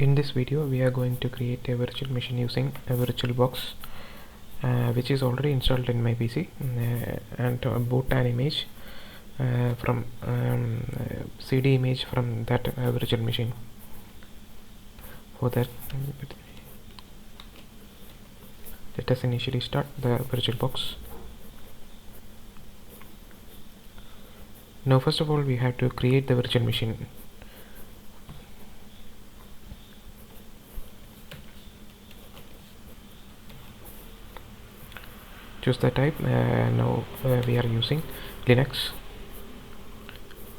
In this video we are going to create a virtual machine using a virtual box which is already installed in my PC, and boot an image from CD image from that virtual machine. For that, let us initially start the virtual box. Now first of all we have to create the virtual machine. Choose the type. Now we are using Linux,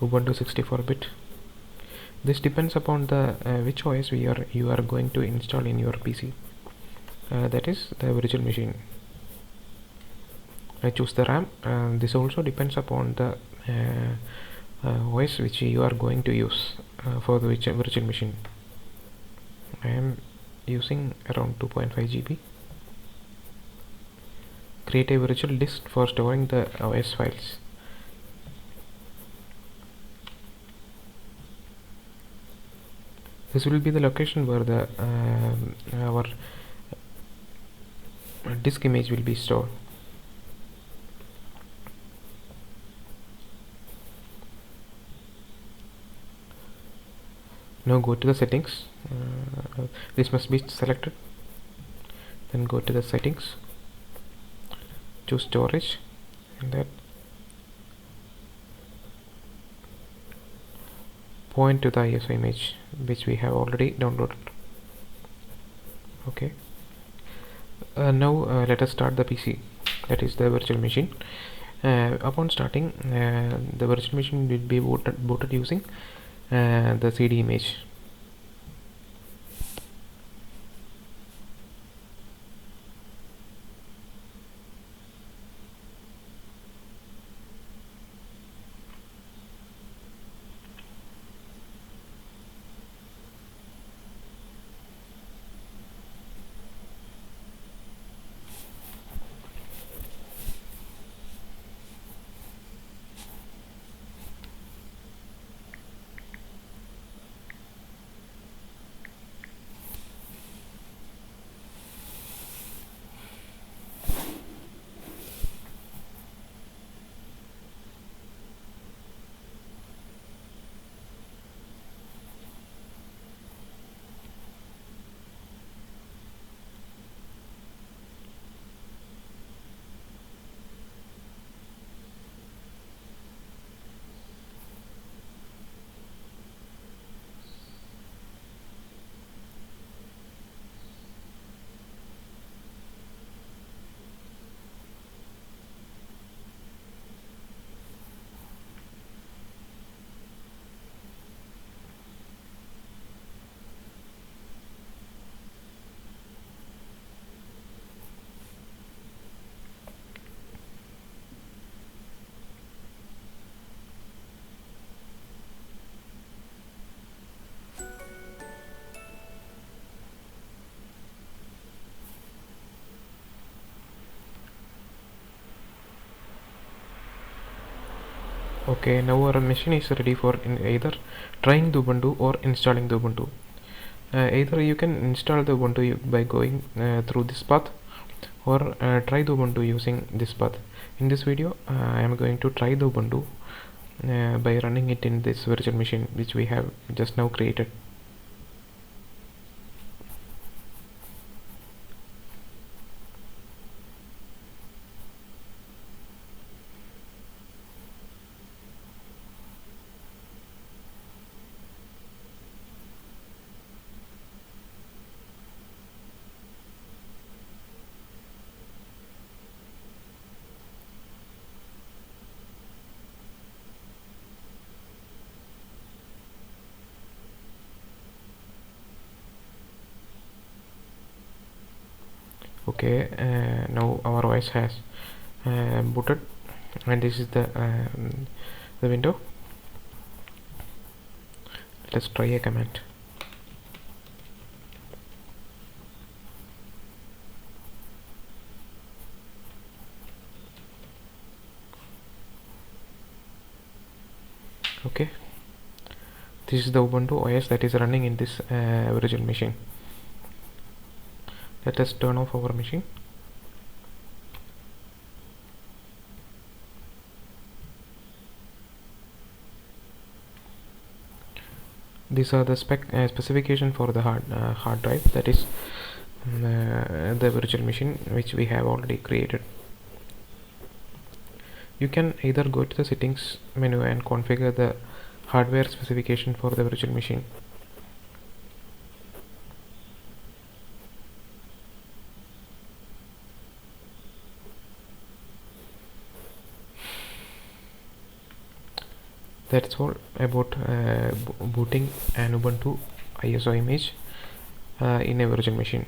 Ubuntu 64-bit. This depends upon the which OS you are going to install in your PC. That is the virtual machine. I choose the RAM. This also depends upon the OS which you are going to use for the virtual machine. I am using around 2.5 GB. Create a virtual disk for storing the OS files. This will be the location where the our disk image will be stored. Now go to the settings. This must be selected. Then go to the settings. Choose storage, and that point to the ISO image which we have already downloaded. Okay. Now let us start the PC, that is the virtual machine. Upon starting, the virtual machine will be booted using the CD image. Okay, now our machine is ready for either trying the Ubuntu or installing the Ubuntu. Either you can install the Ubuntu by going through this path, or try the Ubuntu using this path. In this video I am going to try the Ubuntu by running it in this virtual machine which we have just now created. Okay, now our OS has booted, and this is the window. Let's try a command. Okay, This is the Ubuntu OS that is running in this virtual machine. Let us turn off our machine. These are the specification for the hard drive, that is the virtual machine which we have already created. You can either go to the settings menu and configure the hardware specification for the virtual machine. That's all about booting an Ubuntu ISO image in a virtual machine.